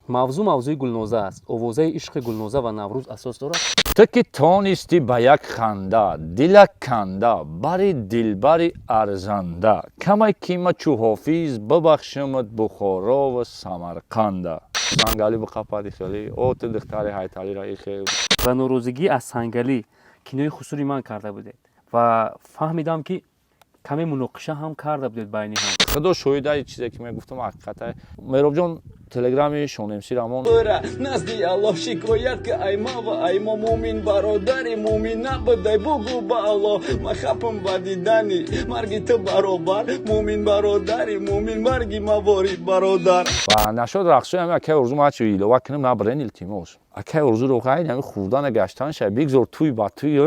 мавзӯи Гулноза аст. Овозаи ишқи Гулноза ва Наврӯз асос дорад. ту ки тонисти ба як ханда дилак канда бари дилбари арзанда камай кима чу ҳофиз бибахшимат Бухоро ва Самарқанда. Сангали биқапади хеле оти духтари Ҳайталира ихе. Ба норозигӣ аз Сангалӣ кинои хусури ман карда будед ва фаҳмидам ки каме муноқиша ҳам карда будед байни ҳам. худо шоҳидаи чизе ки мегуфтам ҳақиқата. Меробҷон телеграми Шонемсӣ Рамон назди Аллоҳ шикоят ки ай мава ай мо муъмин бародари муъмин набудай бугу ба Аллоҳ ма хапам ба дидани марги ту баробар муъмин бародари муъмин марги мавори бародар. ва нашод рақсоям акай орзу мачо илова кинам набрен илтимос акай орзуро хай нами хурдана гаштан ша бигзор туй ба туй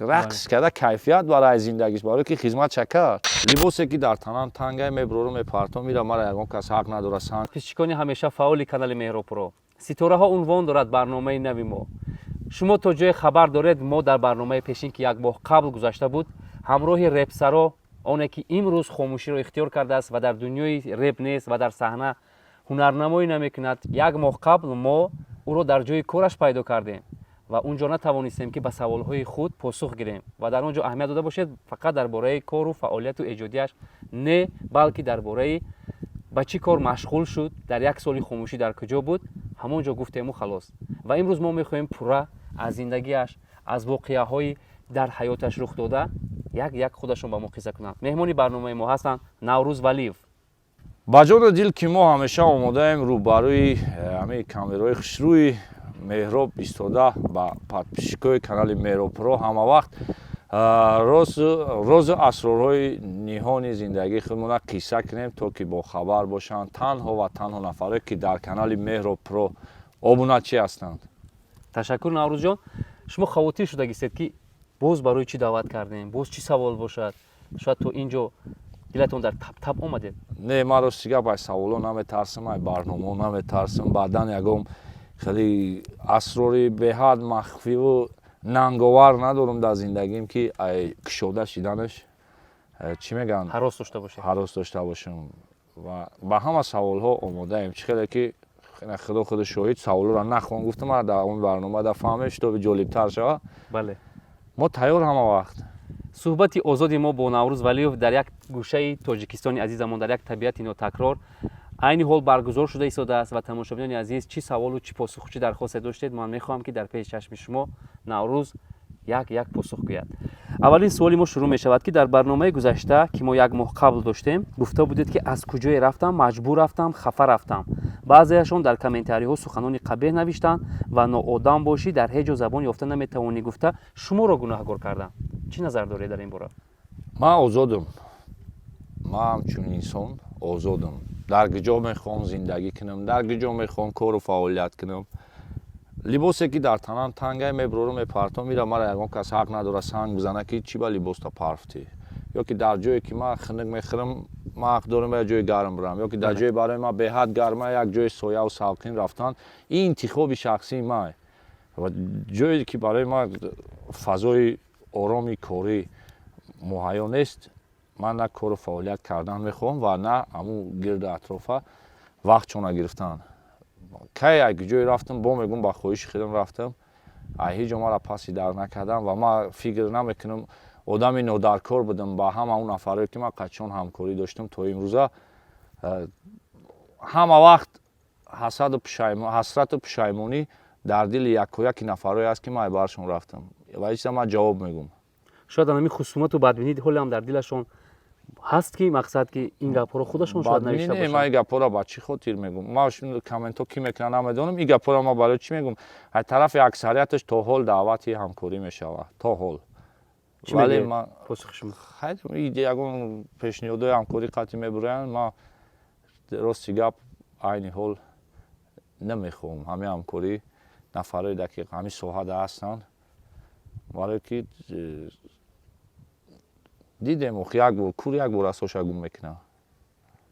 рақс када кайфият барои зиндагис барои ки хизмат шакар либосе ки дар танан тангай мебурору мепарто мира мара ягон кас ҳақ надорад сан подписчикони ҳамеша фаъоли канали Меҳробпро. Ситораҳо унвон дорад барномаи нави мо. Шумо то ҷое хабар доред мо дар барномаи пешин ки як моҳ қабл гузашта буд ҳамроҳи репсаро оне ки имрӯз хомӯширо ихтиёр кардааст ва дар дунёи реп нест ва дар саҳна ҳунарнамоӣ намекунад. Як моҳ қабл мо ӯро дар ҷои кораш пайдо кардем ва унҷо натавонистем ки ба саволҳои худ посух гирем ва дар он ҷо аҳамият дода бошед фақат дар бораи кору фаъолияту эҷодияш не балки дар бораи ба чӣ кор машғул шуд дар як соли хомӯшӣ дар куҷо буд ҳамон ҷо гуфтему халос. Ва имрӯз мо мехоҳем пурра аз зиндагиаш аз воқеаҳои дар ҳаёташ рух дода як худашон ба мо қисса кунанд. Меҳмони барномаи мо ҳастанд Наврӯз Валиев. ба ҷони дил ки мо ҳамеша омодаем рӯбарӯи ҳамаи камераҳои хушрӯи Меҳроб истода ба подписчикои канали Меҳробпро ҳама вақт розу асрорҳои ниҳони зиндагии худмона қисса кунем то ки бохабар бошанд танҳо ва танҳо нафаре ки дар канали Меҳробпро обуначӣ ҳастанд. Ташаккур Наврӯзҷон. Шумо хавотир шудагистед ки боз барои чӣ даъват кардем, боз чӣ савол бошад, шояд то ин ҷо дилатон дар тап омадед. Не ма ростига ба саволо наметарсам ай барномо наметарсам баъдан ягон хеле асрори беҳад махфиву нанговар надорам дар зиндагим ки ай кушода шиданаш чӣ мегӯянд ҳарос дошта бошам ва ба ҳама саволҳо омодаем чӣ хеле ки худо худи шоҳид саволҳоро нахоҳам гуфтам дар он барнома да фаҳмем што ҷолибтар шава. Бале мо тайёр ҳама вақт. суҳбати озоди мо бо Наврӯз Валиев дар як гӯшаи Тоҷикистони азизамон дар як табиати нотакрор айни ҳол баргузор шуда истодааст ва тамошобинони азиз чӣ саволу чӣ посуху чӣ дархосте доштед ман мехоҳам ки дар пеши чашми шумо Наврӯз як посух гӯяд. Аввалин суоли мо шурӯъ мешавад ки дар барномаи гузашта ки мо як моҳ қабл доштем гуфта будед ки аз куҷое рафтам маҷбур рафтам хафа рафтам. Баъзеашон дар комментариҳо суханони қабеҳ навиштанд ва ноодам бошӣ дар ҳеҷ ҷо забон ёфта наметавонӣ гуфта шуморо гунаҳгор карданд. Чӣ назар доред дар ин бора? Ман озодам. Ман ҳамчун инсон озодам. дар куҷо мехоҳам зиндагӣ кунам, дар куҷо мехоҳам кору фаъолият кунам. либосе ки дар танам тангай мебурору мепартом мира мара ягон кас ҳақ надорад санг бизана ки чӣ ба либоста парфтӣ ё ки дар ҷое ки ман хунук мехӯрам ман ҳақ дорам ба ҷои гарм бирам ё ки дар ҷое барои ман беҳад гарма як ҷои сояву салқин рафтан ин интихоби шахсии ман ва ҷое ки барои ман фазои ороми корӣ муҳайё нест ман на кору фаъолият кардан мехоҳам ва на ҳамун гирду атрофа вақт чона гирифтан. кай як ҷое рафтам бо мегӯм ба хоҳиши худам рафтам ай ҳеҷ ҷо мара паси дар накардам ва ман фикр намекунам одами нодаркор будам ба ҳама он нафаре ки ман қачон ҳамкорӣ доштам то имрӯза ҳама вақт ҳасрату пушаймонӣ дар дили якояки нафарое аст ки ман барашон рафтам ва ҳеҷ ман ҷавоб мегӯм. шояд ами хусумату бадбинӣ ҳоле ҳам дар дилашон ҳаст ки мақсад ки ин гапҳоро худашон шояд навишта бошанд. ман ин гапҳоро ба чӣ хотир мегӯм? ман комментҳо ки мекунад намедонам. ин гапҳоро ман барои чӣ мегӯм? ай тарафи аксарияташ то ҳол даъвати ҳамкорӣ мешавад то ҳол. вале ман посухи шумо ягон пешниҳодҳои ҳамкорӣ қатъӣ мебуранд ман рости гап айни ҳол намехоҳам ҳамин ҳамкорӣ нафарои дақиқ ҳамин соҳада ҳастанд вале ки дидем як бор кур як бор асоша гум мекунад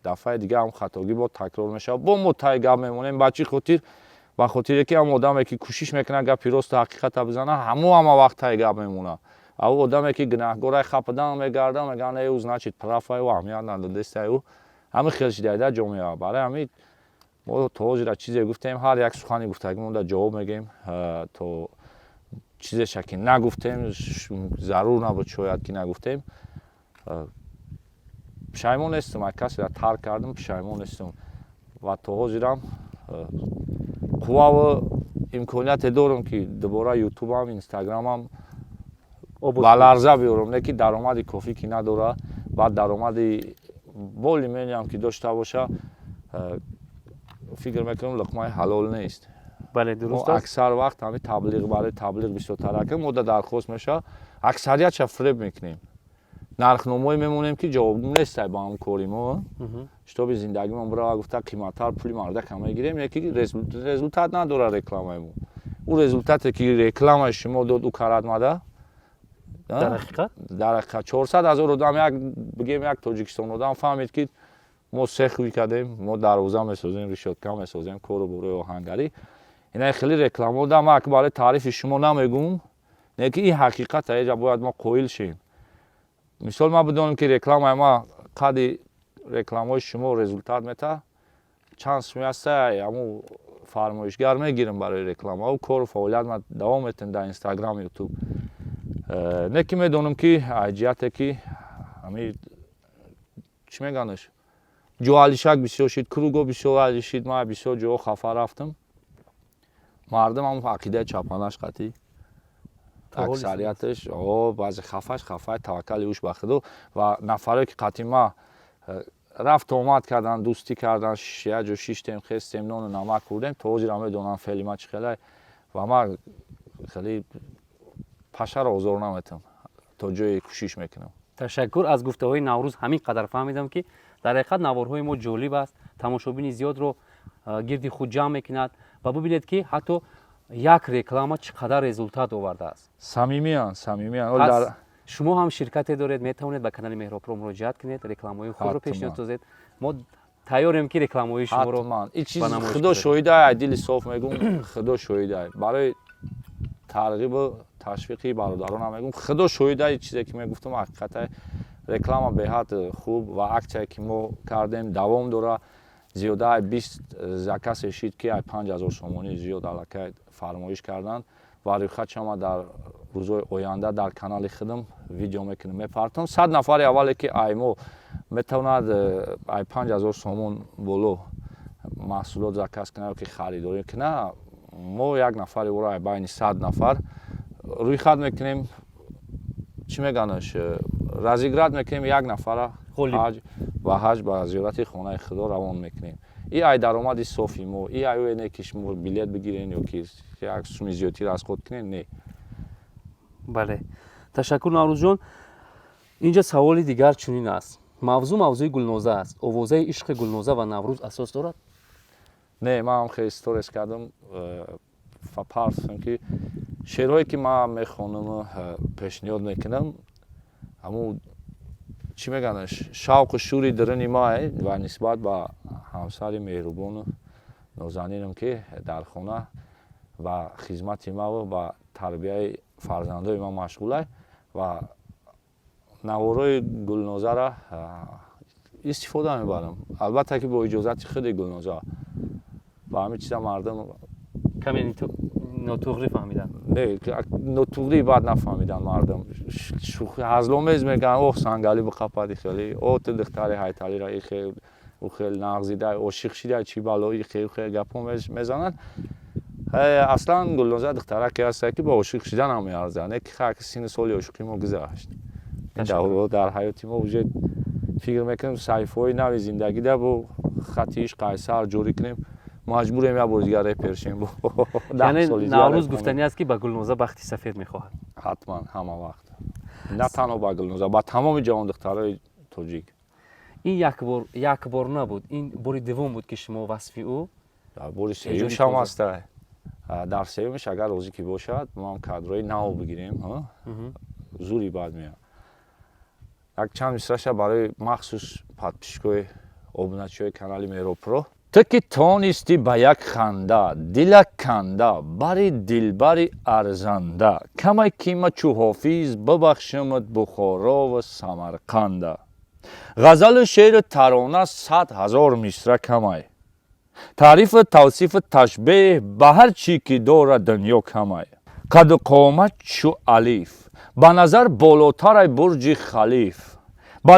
дафъаи дига ҳам хатогӣ бо такрор мешавад бо мо таи гап мемонем ба чӣ хотир ба хотире ки ҳам одаме ки кӯшиш мекунад гапи росту ҳақиқата бизана ҳама вақт таи гап мемонад ав одаме ки гунаҳгорай хападан мегарда мегӯянд ӯ значит прафай ӯ аҳамият надодест ӯ ҳамин хел шидаида ҷомеа барои ҳамин мо то ҳозира чизе гуфтем, ҳар як сухани гуфтагимонда ҷавоб мегем, то чизеша ки нагуфтем, зарур набуд шояд ки нагуфтем. Пушаймон нестам, ак касеро тарк кардам, пушаймон нестам. Ва то ҳозирам қувваву имконияте дорам ки дубора ютубам, инстаграмам ба ларза биёрам, не ки даромади кофӣ ки надора, баъд даромади более-менее ки дошта боша, фикр мекунам луқмаи ҳалол нест. бале мо дуруст аст. аксар вақт ҳами таблиғ барои таблиғ бисёртар акам, мо дархост меша, аксариятша фреб мекунем. нархномое мемонем ки ҷавобгӯ нестай ба ҳам кори мо. шитоби зиндагимон бирава гуфта қиматтар пули мардака мегирем, яки результат надора рекламаи мо. ӯ результате ки рекламаи шумо дод ӯ карадмада дар ҳақиқат дар ҳақиқат 400 000 одам, як бигем як тоҷикистон одам фаҳмид ки мо сех хуй кардем, мо дарвоза месозем, решотка месозем, кору бораи оҳангарӣ. Инаи хеле реклама дам, ак барои таърифи шумо намегӯм, не ки ин ҳақиқат аҷа бояд мо қоил шем. мисол ман бидонам ки рекламаи ма қадри рекламаи шумо результат мета, чанд сум аста ҳамун фармоишгар мегирам барои реклама, кору фаъолият ма давом метем дар инстаграм, ютуб. Не ки медонам ки аҷияте ки ҳами чӣ меганаш ҷуалишак бисёр шид, круго бисёр алишид, ман бисёр ҷоҳо хафа рафтам. мардум ҳам ақидаи чапанаш қатӣ. аксарияташ баъзе хафаи таваккали уш ба худо ва нафаре ки қатъи ма рафт омад кардан, дӯстӣ кардан, як ҷо шиштем, хестем, нону намак хӯрдем, то ҳозира медонам феъли ма чӣ хеле ва ман хеле пашаро озор наметам, то ҷое кӯшиш мекунам. ташаккур аз гуфтаҳои наврӯз ҳамин қадар фаҳмидам ки дар ҳақиқат наворҳои мо ҷолиб аст, тамошобини зиёдро гирди худ ҷамъ мекунад ва бубинед ки ҳатто як реклама чӣ қадар результат овардааст. Самимиян. шумо ҳам ширкате доред, метавонед ба канали Меҳробро муроҷиат кунед, рекламаҳои худро пешниҳод созед. мо тайёрем ки рекламаҳои шуморо ба намоиш худо шоҳидае, дили соф мегӯм, худо шоҳидае. барои тарғибу ташвиқи бародаронам мегӯм, худо шоҳидае, чизе ки мегуфтам ҳақиқате. реклама беҳад хуб ва аксия ки мо кардем давом дора. зиёда 20 заказе шид ки 5000 сомонӣ зиёд аллакай фармоиш кардан ва рӯйхатшама дар рӯзҳои оянда дар канали худам видео мекунам, мепартам. 100 нафари аввале ки ай мо метавонад 5000 сомон боло маҳсулот заказ кунад ки харидорӣ кунад, мо як нафари ӯро байни 100 нафар рӯйхат мекунем, чӣ меганаш разиграт мекунем, як нафара ва ҳаҷ ба зиёрати хонаи худо равон мекунем. ин ай даромади софи мо, ин ай ӯе не ки шумо билет бигирен ё ки як суми зиёдтӣ расход кунен, не. бале, ташаккур наврӯзҷон. инҷа саволи дигар чунин аст. мавзӯи Гулноза аст. овозаи ишқи Гулноза ва Наврӯз асос дорад? Не, ман ҳам хеле сторис кардам, фапарфам ки шеърҳое ки ман мехонам, пешниҳод мекунам, ҳамун чӣ меганаш шавқу шӯри дилини мае ва нисбат ба ҳамсари меҳрубону нозанинам ки дар хона ба хизмати маву ба тарбияи фарзандои ман машғулай ва наворои Гулнозара истифода мебарам. албатта ки бо иҷозати худи Гулноза. ба ҳамин чиза мардум каме нотуғри фаҳмидан. Не, нотуғри баъд нафаҳмидан мардум. ҳазломез мегӯянд, оҳ сангалӣ биқапади хеле, оҳ ту духтари ҳайталира ӯ хеле нағзида, ошиқ шида, чӣ балои хеле гапҳо мезананд. аслан Гулноза духтараке аст ки ба ошиқ шиданам меарзад, не ки хак синни соли ошиқи мо гузашт. дар ҳаёти мо уже фикр мекунем саҳифаҳои нави зиндагида бо хати ишқ қайсар ҷорӣ кунем, маҷбурем як бор дигар репер шем. яъне Наврӯз гуфтанӣ аст ки ба Гулноза бахти сафед мехоҳад. ҳатман, ҳама вақт. на танҳо ба Гулноза, ба тамоми ҷавон духтарои тоҷик. ин як бор набуд, ин бори дуввум буд ки шумо васфи ӯ дар бори сеюмшам аста. дар сеюмш агар розӣ ки бошад, мо ҳам кадрои нав бигирем, зури бад меяд. як чанд мисраша барои махсус подписчикои обуначиҳои канали Меҳробро. ту ки тонисти ба як ханда дила канда бари дилбари арзанда, камай кима чу ҳофиз бибахшимат Бухоро ва Самарқанда. ғазалу шеъру тарона 100 000 мисра камай. تعریف توصیف تشبیه به هر چی که داره دنیا کمه قد و قامت چو الیف به نظر بالاتر برج خلیف به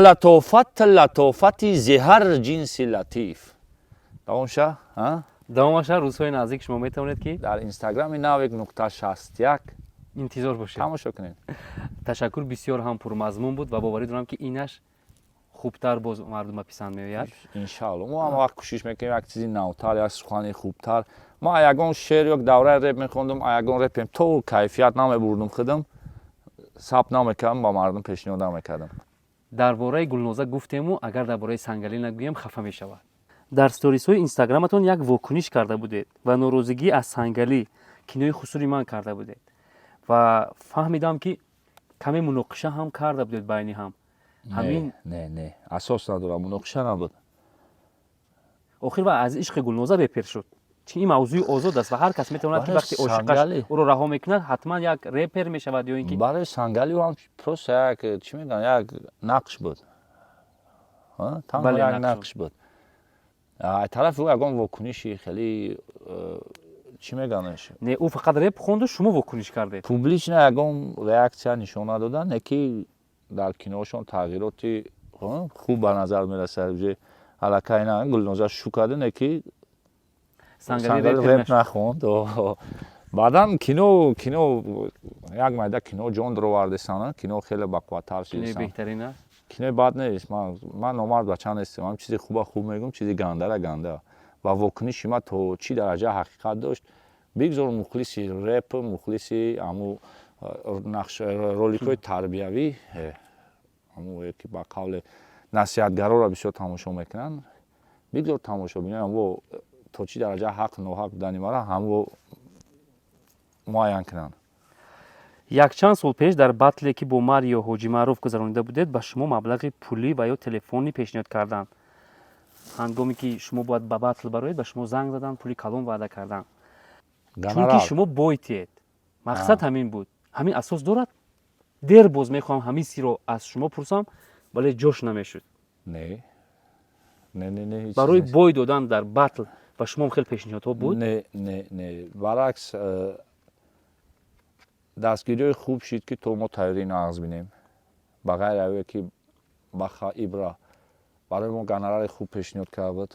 لطافت زهر جنس لطیف دوامشه دوامش روزهای نزدیک شما میتونید که در اینستاگرام ناویک نقطه 61 انتظار باشید. تماشا کنید. تشکر، بسیار هم پرمضمون بود و باوری دارم که اینش خوبتر باز مردم پسند میآید. انشالله ما هم وقت کوشش میکنیم یک چیزی نوتر یک سخنی خوبتر. ما یگان شعر یک دوره رپ میخوندم، یگان رپیم تو کیفیت نمیبردم خودم ثبت نمیکردم با مردم پیشنهاد نمیکردم. درباره گلنوزه گفتیم و اگر درباره سنگلی نگویم خفه میشود. در استوریس های اینستاگرامتون یک واکنش کرده بودید و ناراضگی از سنگلی کنایه خصوصی من کرده بودید و فهمیدم که کمی مناقشه هم کرده بودید بین هم. همین نه اساس نداره، مناقشه نبود. آخر و از عشق گلنوزه بپیر شد. چون این موضوع آزاد است و هر کس میتواند که وقتی عاشقش او رو رها میکند حتما یک رپر میشود یا اینکه برای سنگلی هم پروس یک چی میگن یک نقش بود. بله، یک نقش بود. از طرف او یگان واکنشی خیلی چی میگنش؟ نه او فقط رپ خوند و شما واکنش کردید. پوبلیش نه یگان ریاکسیون نشون دادن که در کینوشون تغییراتی خوب به نظر میرسه. الکی نه گلنوزه شو کرده نه که سنگلی رپ نخوند و بعدم کینو یک مایده کینو جون درو واردستانه کینو خیلی بقوتر شد. کینو بهترینه. کینو بد نیست. من نامرد بچه نیستم. من چیزی خوب میگم، چیزی گنده و واکنش ما تو چی درجه حقیقت داشت. بگذار مخلصی رپ، مخلصی امو نقش رولیکوی تربیوی امو یکی با قول نصیحتگرا را بسیار تماشا میکنن. بگذار تماشا ببینن و تو چی درجه حق ناحق بودن ما را همو معین کنن. یک چند سال پیش در بتلی که با ماریو حاجی معروف گذرانیده بودید به شما مبلغ پولی و یا تلفنی پیشنهاد کردن. هنگامی که شما باید به بتل بروید به شما زنگ زدن، پولی کلان وعده کردن. چون که شما بایتید. مقصد همین بود. همین اساس دارد. دیر باز میخوام همین سی رو از شما پرسم ولی جوش نمیشد. نه برای بای دادن در بتل و شما خیلی پیشنهادها بود؟ نه برعکس دستگیری خوب شد که تو ما تیاری نقض بینیم بغیر اوی که بخا ایبرا برای ما گنرال خوب پیشنهاد کرد بود.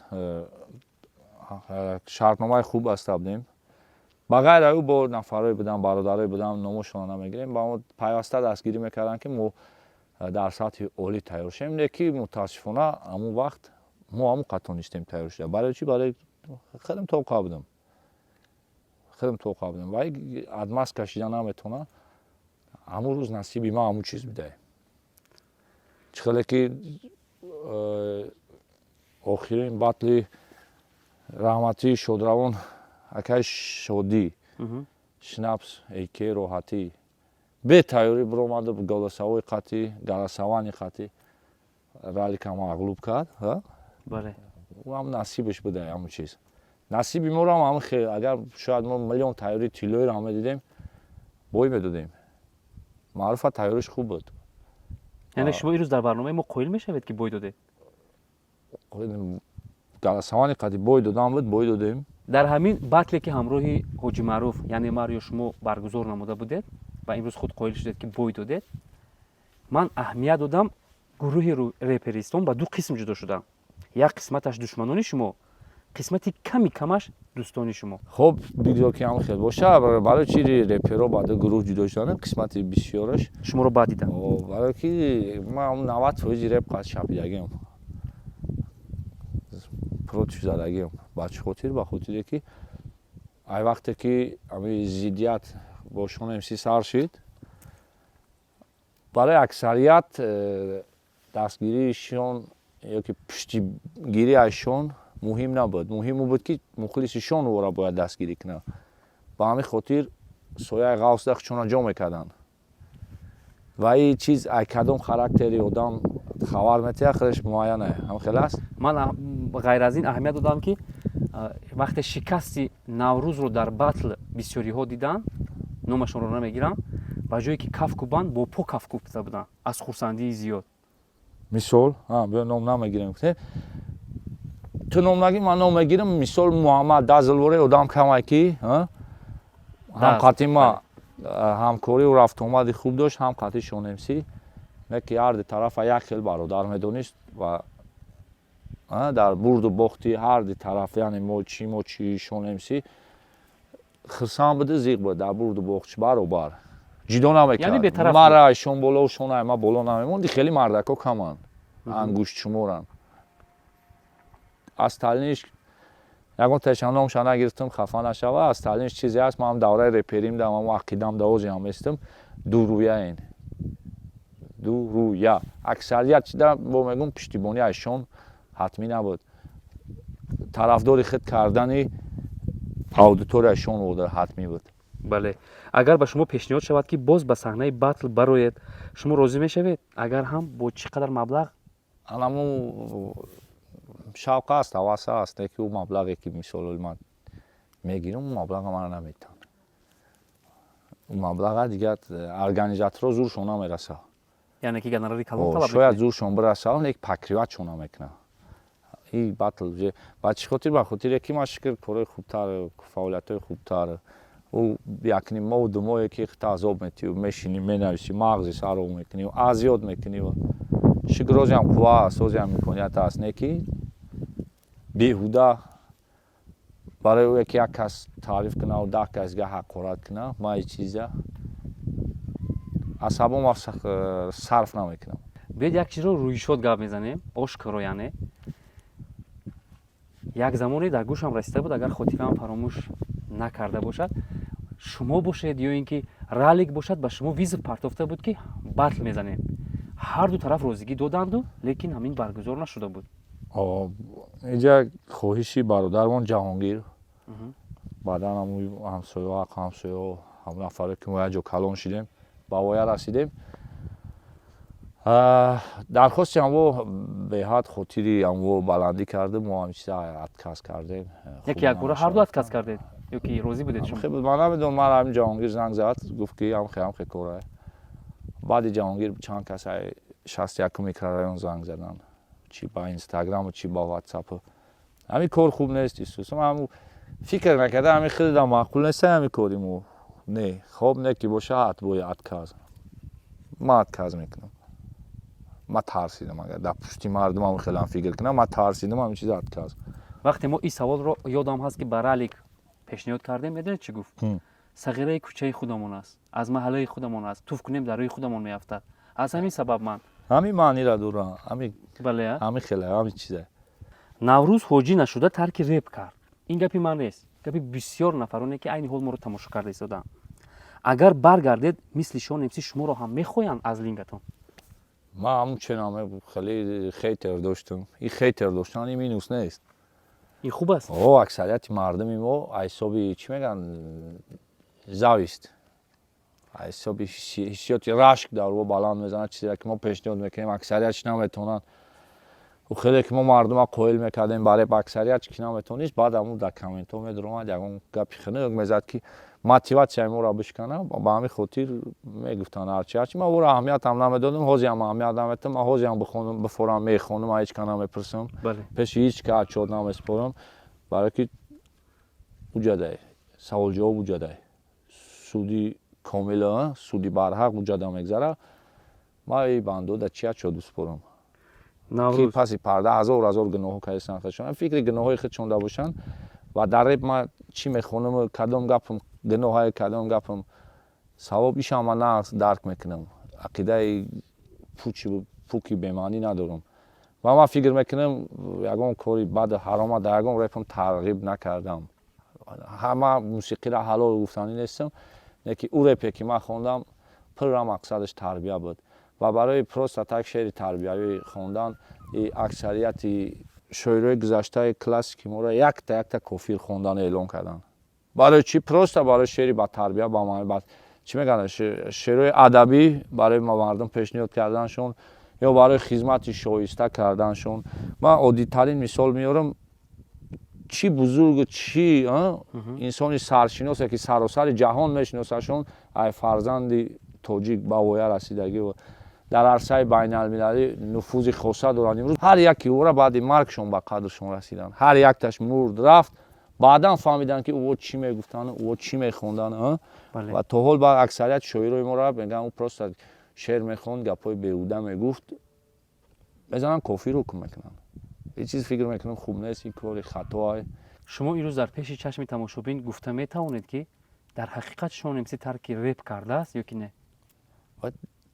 شرطنامه خوب استابدیم بغیر او با نفرای بودم برادرای بودم نامشون نمیگیریم با ما پیوسته دستگیری میکردن که ما در سطح عالی تیار شیم. لیکن متاسفانه همون وقت ما هم قطع نیستیم تیار شده. برای چی؟ برای خیلی توقع بودم و اگه ادماس کشیدن نمیتونه همون روز نصیبی ما همون چیز میده. چخیلی که آخرین بطلی رحمتی شدروان اکای شدی شنپس ایکی روحاتی به تیاری برامده به گلساوی قطی گلساوانی قطی رالی که ما اغلوب کرد. بله. او هم نصیبش بوده همون چیز. نصیبی ما رو هم خیلی اگر شاید ما میلیون تیاری تیلوی رو هم دیدیم بای میدادیم. معروف تیاریش خوب بود. یعنی شما این روز در برنامه ما قائل میشوید که بای داده؟ گلساوانی قطی بای دادم بود بای دادیم. در همین بتلی که همراه حاجی معروف یعنی ماریو شما برگزار نموده بودید و امروز خود قائل شدید که بای دادید، من اهمیت دادم گروه رپریستان با دو قسم جدا شدم. یک قسمتش دشمنانی شما، قسمتی کمش دوستانی شما. خب بگذار که هم خیلی باشه برای چی رپرها بعد گروه جدا شدن قسمتی بسیارش شما رو بعد دیدم. برای که ما 90% رپ قد شپیدگیم پروتش زدگیم بچه خاطر با خاطری که ای وقتی که همین زیدیت با شما امسی سر شد برای اکثریت دستگیریشون یا که پشتیگیری ازشون مهم نبود. مهم بود که مخلصشون رو را باید دستگیری کنه. با همین خاطر سویه غوث دخشون جا میکردن و این چیز کدام خاراکتری آدم خبر میده آخرش معینه. هم خیلی است. من غیر از این اهمیت دادم که وقتی شکستی نوروز رو در بتل بسیاری ها دیدن نامشون رو نمیگیرم و جایی که کف کوبان با پا کف کوبته بودن از خرسندی زیاد. مثال بیا نام نمیگیرم. تنومنگی من نمیگیرم مثال محمد دازلوره آدم کمکی هم خاطی ما همکاری و رفت آمدی خوب داشت هم خاطی شونمسی که هر طرف یک خیل برادر میدونست و در برد و باختی هر طرف یعنی ما چی شونمسی خرسان بده زیغ بود در برد و باختش برابر جدا نمیکرد یعنی به طرف مرا شون بالا و شونه ما بالا نمیموندی خیلی مردکا کمان انگوشت شمورن از تالینش یکون تشنم شانه گرفتم خفه نشوه از تالینش چیزی هست ما هم دوره رپریم دارم و عقیدم دوازی هم استم دو رویه این دو رویه اکثریت چی دارم با میگم پشتیبانی ایشون حتمی نبود طرفداری خود کردنی اودیتور ایشون بوده حتمی بود بله اگر به شما پیشنهاد شود که باز به صحنه بتل بروید شما راضی میشوید اگر هم با چقدر مبلغ الان شوق است حواس است که اون مبلغی که مثال من میگیرم اون مبلغ من نمیتونه اون مبلغ دیگه ارگانیزاتور زورشون نمیرسه یعنی که گنرالی کلان طلب شاید زورشون برسه اون یک پکریوت شون نمیکنه این باتل بچه خاطر با خاطر یکی مشکل کار خوبتر فعالیت خوبتر او یکنی ما و دو ماه یکی تعذاب میتیو میشینی مینویسی مغزی سر رو میکنی و از یاد میکنی و شکروزی هم قوا سوزی هم میکنی حتی از نکی بیهوده برای او یکی یک کس تعریف کنه و 10 کس گه حقارت کنه ما این چیزه عصبم صرف نمیکنم بیاید یک چیز رو روی شد گپ میزنیم آشکارا یک زمانی در گوشم رسیده بود اگر خاطرم فراموش نکرده باشد شما باشید یا اینکه رالیک باشد به شما ویز پرتافته بود که بتل میزنیم هر دو طرف روزگی دادند لیکن همین برگزار نشده بود اینجا خواهشی برادرمان جهانگیر بعدا همسایه هم نفره که ما اینجا کلان شدیم با وای رسیدیم درخواستی هم به حد خاطری هم بلندی کردیم ما همیشه اتکاس کردیم یک بار هر دو اتکاس کردید یا که روزی بودید شما خیلی من نمیدونم من همین جهانگیر زنگ زد گفت که هم خیلی کاره بعد جهانگیر چند کسای 61 میکرایون زنگ زدن چی با اینستاگرام و چی با واتساپ همین کار خوب نیست است من فکر نکردم همین خیلی دم معقول نیست همین کاریم نه خوب نه که باشه اتبوی اتکاز ما اتکاز میکنم ما ترسیدم اگر در پشتی مردم هم خیلی فکر کنم ما ترسیدم همین چیز اتکاز وقتی ما این سوال رو یادم هست که برالیک پیشنهاد کردیم میدونید چی گفت صغیره کوچه خودمون است از محله خودمون است توف کنیم در روی خودمون میافتد از همین سبب من همین معنی را دارم همین بله همین خیلی همین چیزه نوروز حاجی نشده ترک رپ کرد این گپی من نیست گپی بسیار نفرانه که عین حال ما رو تماشا کرده ایستادن اگر برگردید مثل شما نفسی شما رو هم میخواین از لینگتون ما همون چنامه خیلی خیتر داشتم این خیتر داشتن این مینوس نیست این خوب است اکثریت مردمی ما حسابی چی میگن زاویست حسابی حسیات رشک داره و بلند میزنه چیزی که ما پیشنهاد میکنیم اکثریتش نمیتونن و خیلی که ما مردم قویل میکردیم برای اکثریت که نمیتونیش بعد همون در کامنت ها میدرومد یکون گپی خنک میزد که موتیواسیون ما را بشکنه با همین خاطر میگفتن هرچی ما او را اهمیت هم نمیدادم حوزی هم اهمیت نمیدادم من حوزی هم بخونم بفورم میخونم هیچ کنم میپرسم پیش هیچ که چود نمیسپارم برای که وجوده سوال جواب وجوده سودی کاملا سودی برحق وجوده میگذره ما این بندو در چی چود سپارم که پسی پرده هزار گناه که هستن خودشون فکر گناه خودشون داشتن و در رپ ما چی میخونم کدام گپم گناه های کدام گپم ثوابش هم من درک میکنم عقیده پوکی بیمانی ندارم و ما فکر میکنم یگان کاری بد حرام در یگان رپم ترغیب نکردم همه موسیقی را حلال گفتنی نیستم نه که او رپی که من خوندم پر مقصدش تربیه بود و برای پروستاتک شعر تربیوی خوندن اکثریت شاعرای گذشته کلاسیکی ما را یک تا کافر خوندن اعلام کردن برای چی پروستا برای شعری با تربیه با معنی چی میگن شعرهای ادبی برای ما مردم پیشنهاد کردنشون یا برای خدمت شایسته کردنشون من عادی ترین مثال میارم چی بزرگ چی انسانی سرشناسه که سراسر جهان میشناسشون ای فرزند تاجیک با وای رسیدگی و дар арсаи байналмилалӣ нуфузи хоса доранд. Имрӯз ҳар яки ора баъди маргшон ба қадршон расиданд. Ҳар якташ мурд рафт, баъдан фаҳмиданд ки ӯ чӣ мегуфтанд, ӯ чӣ мехонданд. Ва то ҳол ба аксарияти шоирои мо ра мегӯянд ӯ просто шеър мехонд, гапҳои беҳуда мегуфт. мезананд кофир ҳукм мекунанд. ҳеҷ чиз фикр мекунам хуб нест, ин кори хатоае. шумо имрӯз дар пеши чашми тамошобин гуфта метавонед ки дар ҳақиқат Шон-МС тарки реп кардааст ё ки не?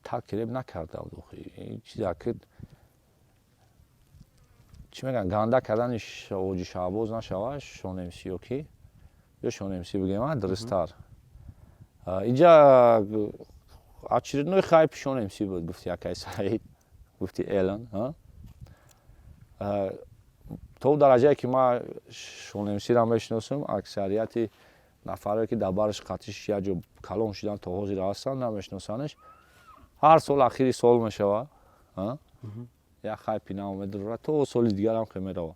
тарки реп накардааст. ин чизе ки чӣ мегӯянд, ганда кардани Ҳоҷи Шаҳбоз нашавад, Шон-МС ё ки ё Шон-МС бигем дурусттар. инҷа очередной хайп Шон-МС буд, гуфти якай Саид, гуфти Элен. то дараҷае ки ман Шон-МС-ро мешиносам, аксарияти нафаре ки дар бараш қатиш як ҷо калон шуданд то ҳозир ҳастанд, намешиносандаш. ҳар сол ахири сол мешавад, як хайпи нав медурад, то соли дигар ҳам хеле меравад.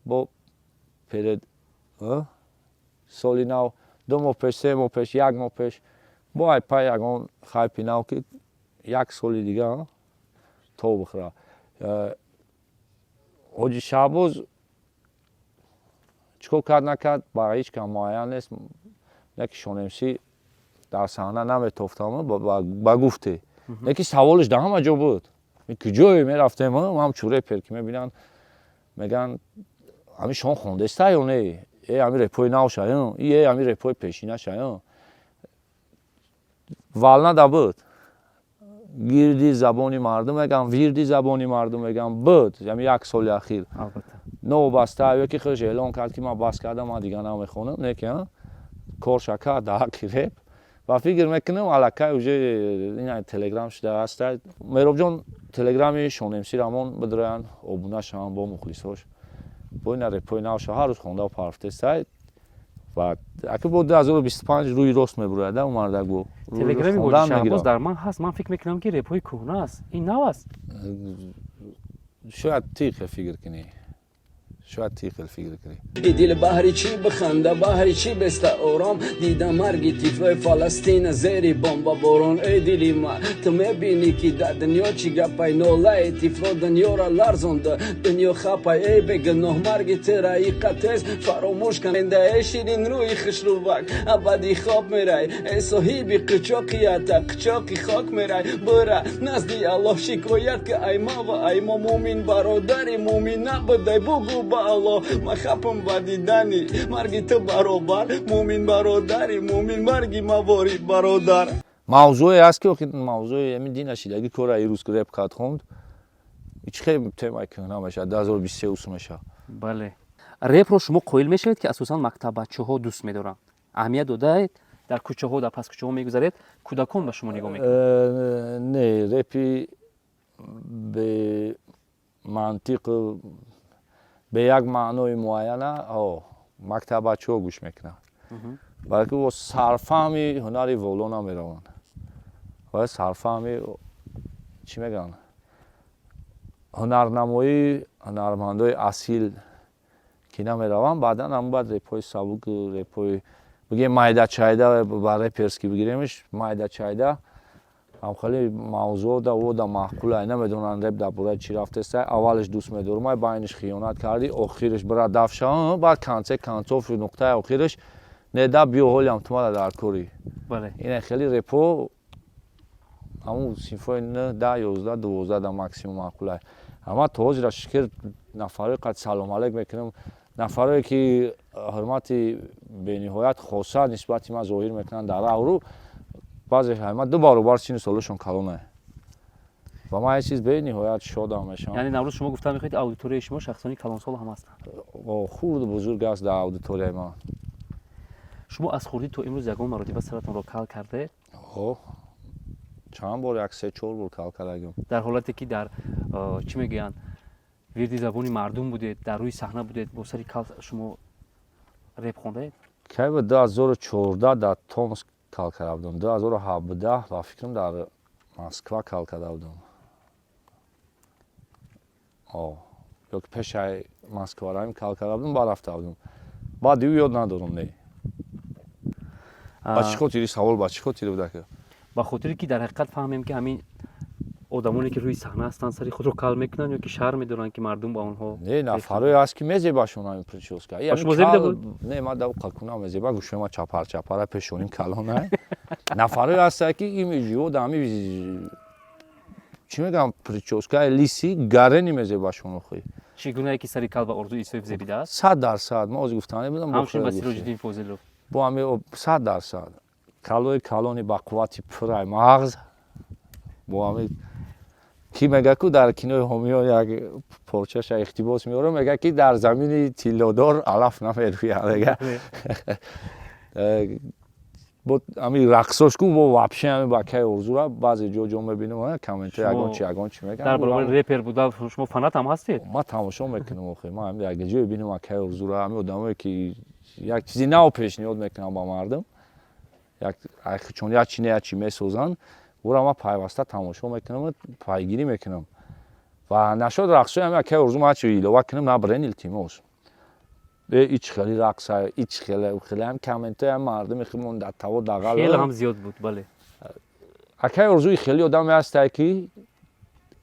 бо перед соли нав 2 моҳ пеш, 3 моҳ пеш, 1 моҳ пеш, бо айпай ягон хайпи нав ки як соли дигар то бихӯрад. Ҳоҷи Шаҳбоз чӣ кор кард накард ба ҳеҷ кам муайян нест. Яки Шон-МС дар саҳна наметофтам ба гуфте. Яки саволаш дар ҳама ҷо буд. куҷое мерафтем, ҳамчун репер ки мебинанд мегӯянд ҳамин Шон хондеста ё не? Ҳамин репои навша, ҳамин репои пешинаша. валнада буд. гирди забони мардум мегӯям, вирди забони мардум мегӯям буд. ҳамин як соли ахир. новобаста ёки худаш эълон кард ки ман бас кардам, ман дигар намехонам, не ки корша кард дар ҳаққи реп. ва фикр мекунам аллакай уже ин телеграм шудааст. Меробҷон телеграми Шон-МС-ро ҳамон бидороянд обуна шаванд бо мухлисош. бо ин репои навша ҳар рӯз хонда парафтест. ва аки бо 2025 рӯи рост мебурояд ӯ мардагу. телеграми Ҳоҷи Шаҳбоз дар ман ҳаст. ман фикр мекунам ки репҳои кӯҳна аст. ин нав аст. шояд тиқел фикр кунӣ. شاید تیقل فکر کنی. دل بحری چی بخنده بحری چی بسته آرام دیدم مرگی تیفای فلسطین زیر بمب بارون ای دلی من تو میبینی که در دنیا چی گپای نولای تیفلا دنیا را لرزونده دنیا خپای ای بگناه مرگی ترایی قطعز فراموش کننده ای شیرین روی خشروبک ابدی خواب میرای ای صاحبی قچاقیت قچاقی خاک میرای برا نزدی الله شکایت که ای ما و ای ما مومین برادری مومین نبودای بگو با الله ما خپم با دیدنی مرگی تو برابر مومین برادری مومین مرگی مواری برادر. موضوعی است که موضوع همین دین اشیدگی کار ایروز که رپ کرد خوند هیچ خیلی تمای کنه میشه 2023 میشه. بله رپ رو شما قائل میشید که اساسا مکتب بچه‌ها دوست می‌دارن اهمیت دادید در کوچه‌ها در پس کوچه‌ها میگذارید کودکان به شما نگاه میکنن؟ نه رپی به منطق به یک معنای معینه مکتب بچه‌ها گوش میکنن بلکه و سرفهمی هنری ولو نمیروند و سرفهمی چی میگن هنرنمایی هنرمندای اصیل که نمیروند بعدا هم باید رپای سبک رپای بگیم مایده چایده برای پرسکی بگیریمش مایده چایده هم خیلی موضوع دا و دا معقوله نمیدونن رپ در برای چی رفته است اولش دوست میدارم باینش خیانت کردی آخرش برای دفشه بعد کنسوف نقطه آخرش ندا بیو هولم تو در کوری. بله این خیلی رپو همون سیمفونی 10 11 12 دا ماکسیموم معقوله اما توج را شکر نفری قد سلام علیک میکنم نفری که حرمتی به نهایت خاصه نسبت ما ظاهر میکنن در راه بعضی همه دو برابر سین سالشون کلونه و ما چیز به نهایت شادم میشم. یعنی نوروز شما گفتم میخواید اودیتوری شما شخصانی کلان سال هم هستن. خود بزرگ است در اودیتوری ما. شما از خوردی تو امروز یگان مراتب سرتون رو کال کرده؟ چند بار 1-3-4 بار کال کردم. در حالتی که در چی میگن ویردی زبانی مردم بودید در روی صحنه بودید با سری کال شما رپ خونده؟ کی بود 2014 در تومسک کال کردم 2017 با فکرم در مسکو کال کردم. یک پیش مسکو رایم کال کردم با رفته بودم. بعد دیو یاد ندارم نه. با چی خاطری سوال با چی خاطری بود که؟ با خاطری که در حقیقت فهمیم که همین одамоне ки рӯи саҳна ҳастанд сари худро кал мекунанд ё ки шарм медоранд ки мардум ба онҳо не нафарое ҳаст ки мезебашон ҳамин прическа ба шумо зебида буд не ман давқа кунам мезеба гӯшома чапара пешоним калона нафарое ҳастанд ки ими ҷиёд ами чӣ мегӯям прическаи лиси гарени мезебашон охи чӣ гунае ки сари кал ба орзуи исоев зебидааст 100% ман ози гуфтане будам ҳамчун ба сироҷиддин фозилов бо ами 100% калои калони ба қуввати пурай мағз бо ами ки мега ку дар кинои ҳомиё як порчаша ихтибос меёрам мега ки дар замини тиллодор алаф намерӯяд мега бо ами рақсошку бо вапше ами ба кай орзура баъзе ҷо мебинам комментҳо ягон чӣ мегӯям дар баробари репер буда шумо фанат ҳам ҳастед ман тамошо мекунам охи ман ами як ҷое бинам акай орзура ами одамое ки як чизи нав пешниҳод мекунам ба мардум чун як чи не як чи месозанд ора ман пайваста тамошо мекунам пайгирӣ мекунам ва нашод рақсои ами акай орзу ман чӣ илова кунам набрен илтимос ич хеле рақса ич хеле ам комментҳои ам мардуми химон дар таво дағал хеле ҳам зиёд буд бале акай орзуи хеле одаме ҳастае ки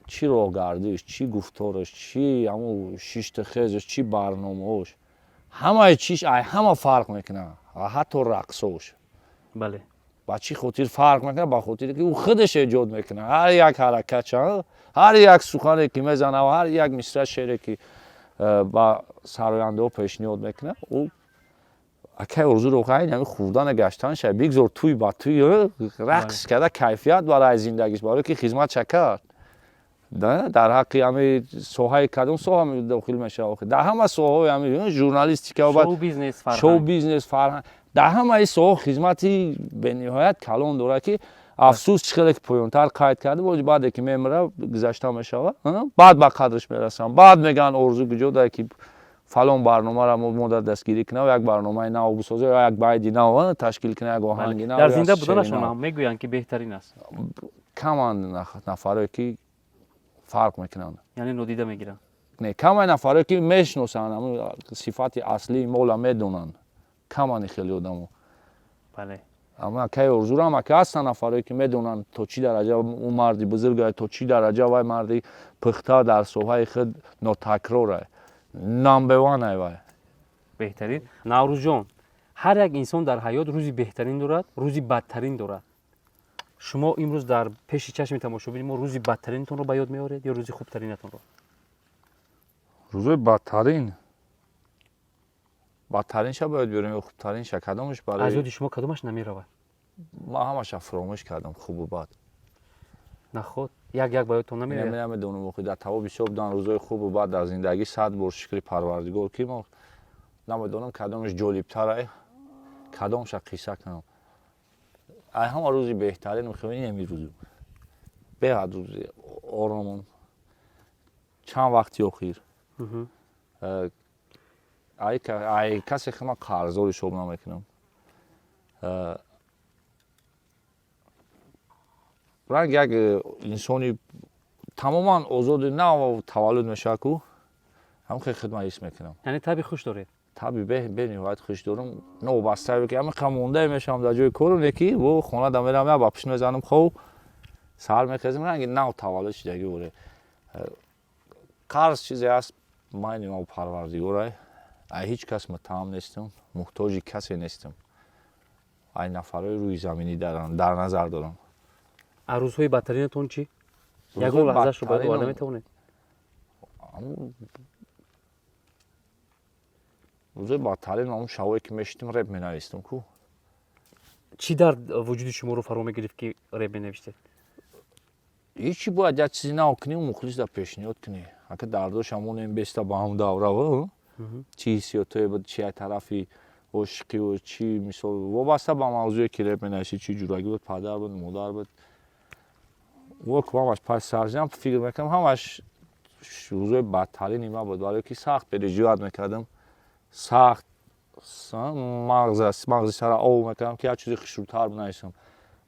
чӣ роҳгардиш чӣ гуфтораш чӣ ҳамо шиштахезаш чӣ барномаош ҳамаи чиш ҳама фарқ мекунад ва ҳатто рақсош бале ба чӣ хотир фарқ мекунад ба хотире ки ӯ худаш эҷод мекунад ҳар як ҳаракатша ҳар як сухане ки мезанад ва ҳар як мисра шеъре ки ба сарояндаҳо пешниҳод мекунад ӯ акай орзуро ҳами хурдане гаштанша бигзор туй ба туй рақс карда кайфият барои зиндагиш барое ки хизматша кард дар ҳаққи ами соҳаи кадом соҳа дохил мешавад дар ҳама соҳаҳои ами журналистика шоу бизнес фарҳанг дар ҳамаи соҳо хизмати бениҳоят калон дорад ки афсӯс чӣ хеле ки поёнтар қайд карда боҷ баъде ки мемира гузашта мешавад баъд ба қадраш мерасанд баъд мегӯянд орзу куҷо ки фалон барномаро мо дар дастгирӣ кунам як барномаи нав бисозем ё як байди нав ташкил кунам як оҳанги нав дар зинда буданашон ҳам мегӯянд ки беҳтарин аст каманд нафарое ки фарқ мекунанд яъне нодида мегиранд не камай нафарое ки мешиносанд сифати аслии мола медонанд камани хеле одамо бале ама кай орзурам ака ҳастанд нафарое ки медонанд то чӣ дараҷа ӯ марди бузургае то чӣ дараҷа вай марди пухта дар соҳаи худ нотакрорае number one ай вай беҳтарин наврӯзҷон ҳар як инсон дар ҳаёт рӯзи беҳтарин дорад рӯзи бадтарин дорад шумо имрӯз дар пеши чашми тамошобини мо рӯзи бадтаринатонро ба ёд меоред ё рӯзи хубтаринатонро рӯзои бадтаринша ба ёд биёрем ё хубтаринша кадомаш барои аз ёди шумо кадомаш намеравад ман ҳамаша фуромӯш кардам хубу бад наход як ба ёдтон намеояд намедонам охи дар таво бисёр буданд рӯзои хубу бад дар зиндагӣ 100 бор шукри парвардигор ки мо намедонам кадомаш ҷолибтарай кадомша қисса кунам ай ҳама рӯзи беҳтарин мехоҳам инеми рӯз беҳад рӯзи оромон чанд вақти охир ай касе ки ман қарздори ҳисоб намекунам ранг як инсони тамоман озоди нав таваллуд мешавад ку ҳамон хел хидмат ҳис мекунам яъне таби хуш доред таби бениҳоят хуш дорам новобаста ки ҳамин қамонда мешавам дар ҷои кору не ки бо хонада мерам як ба пӯшт мезанам хоб сар мехезам ранги нав таваллуд шидаги боре қарз чизе аст майни ман парвардигорай ай ҳеҷ кас муттаҳам нестам муҳтоҷи касе нестам ай нафарои рӯи заминӣ дар назар дорам рӯзҳои бадтаринатон чӣ ягон лаҳзашро ба ёд оварда метавонед рӯзои бадтарин ҳамун шабое ки мешитим реп менавистам ку чӣ дар вуҷуди шуморо фаро мегирифт ки реп менавистед ҳечи бояд як чизи нав кунӣ мухлиса пешниҳод кунӣ ака дардош ҳамонем беста ба ҳам давра чӣ ҳиссиётое буд чи ай тарафи ошиқию чӣ мисол вобаста ба мавзӯе ки реп менависӣ чӣ ҷурагӣ буд падар буд модар буд ҳамаш пас сарҷам фикр мекунам ҳамаш рӯзои бадтарини ман буд барое ки сахт переҷоят мекардам сахт мағзи сара ов мекардам ки як чизи хушрӯтар бинависам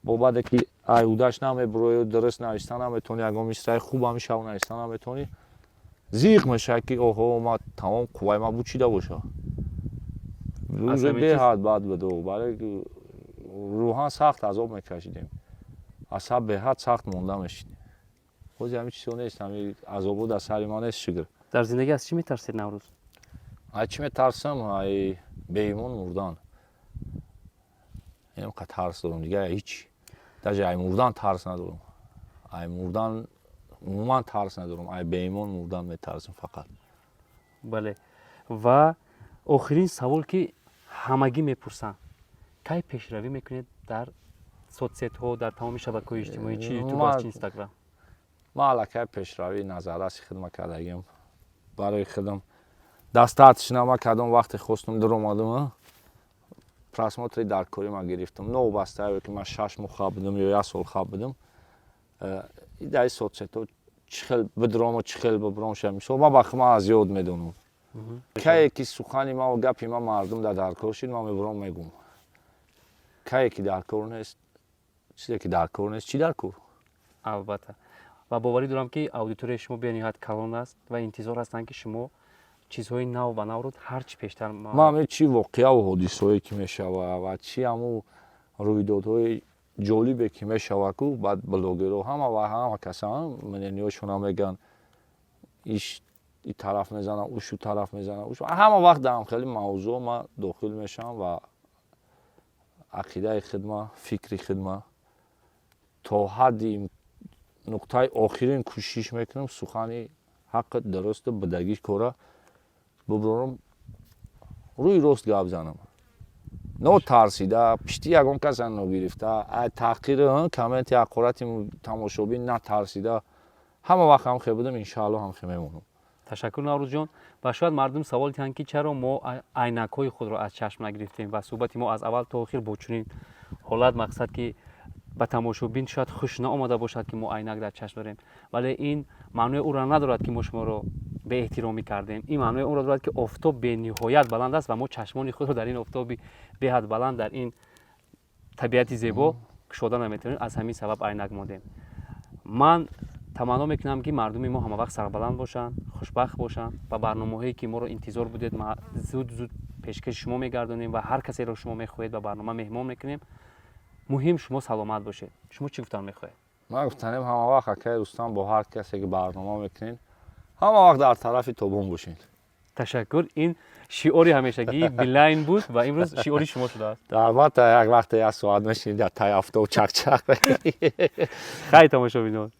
бо баъде ки ай удаш намебурояд дуруст нависта наметавонӣ ягон мисраи хуб ҳамишав нависта наметавонӣ зиқ мешавад ки оҳо ман тамом қувваи ман бучида бошад рӯзе беҳад бад буд барое ки рӯҳан сахт азоб мекашидем асаб беҳад сахт монда мешидем خودی همین چیزی نیست، همین عذابو در سر ما نیست شگر. در زندگی از چی میترسید نوروز؟ ای چی میترسم؟ ای بیمون مردان. اینم که ترس دارم دیگه هیچ. در جای مردان ترس ندارم. ای مردان عموما ترس ندارم. ای بیمون مردان میترسم فقط. بله. و آخرین سوال که همگی میپرسن، کی پیشروی میکنید در سوسیت ها، در تمام شبکه‌های اجتماعی، چی یوتیوب است، چی اینستاگرام؟ ما علاقه پیشروی نظارت خدمت کردیم برای خودم достаточно کردم. وقتی خواستم در اومدم просмотри در کوری ما گرفتم. نو بسته که من 6 ماه خواب بودم یا 1 سال خواب بودم. ایده سوسیت چخل بدرام و چخل ببرام شمیسو ما بخ ما از یاد میدونم. که کی سخنی ما و گپی ما مردم در کار شد ما میبرام میگم. که کی در کار نیست، چیزی که در کار نیست چی در کار؟ البته. و باوری دارم که اودیتوری شما به نهایت کلان است و انتظار هستند که شما چیزهای نو و نو رو هر چی پیشتر ما همه چی واقعه و حادثه‌ای که میشوه و چی همو رویدادهای جالبی که میشوه کو بعد بلاگرها همه کسان منیاشون هم میگن ایش این طرف میزنن اوشو طرف میزنن اوشو همه وقت در خیلی موضوع ما داخل میشم و عقیده خدمت فکری خدمت تا حدی نقطه آخرین کوشش میکنم سخنی حق درست بدگی کاره ببرم روی راست گپ زنم. نو ترسیده پشتی یگان کس نگرفته تحقیر کامنت حقارتی تماشابین نترسیده همه وقت هم خیلی بودم انشاءالله هم خیلی میمونم. تشکر نوروز جان. و شاید مردم سوال کنند که چرا ما عینک‌های خود را از چشم نگرفتیم و صحبت ما از اول تا آخر با چنین حالت مقصد که به تماشابین شاید خوش نآمده باشد که ما عینک در چشم داریم، ولی این معنی او را ندارد که ما شما را به احترامی کردیم. این معنی او را دارد که آفتاب به نهایت بلند است و ما چشمان خود را در این آفتاب به حد بلند در این طبیعت زیبا گشوده نمیتونیم، از همین سبب عینک ماندیم. من تمنا میکنم که مردم ما همه وقت سربلند باشن، خوشبخت باشن و برنامه‌هایی که ما رو انتظار بودید ما زود پیشکش شما میگردونیم و هر کسی رو شما میخواهید و برنامه مهمان میکنیم. مهم شما سلامت باشید. شما چی گفتن میخواهید؟ ما گفتنیم همه وقت که دوستان با هر کسی که برنامه میکنین همه وقت در طرف توبون باشین. تشکر. این شعاری همیشگی بیلاین بود و امروز شعاری شما شده است. البته یک وقت یک ساعت میشین در تای افتاب چک چک. خیلی تماشا بینید.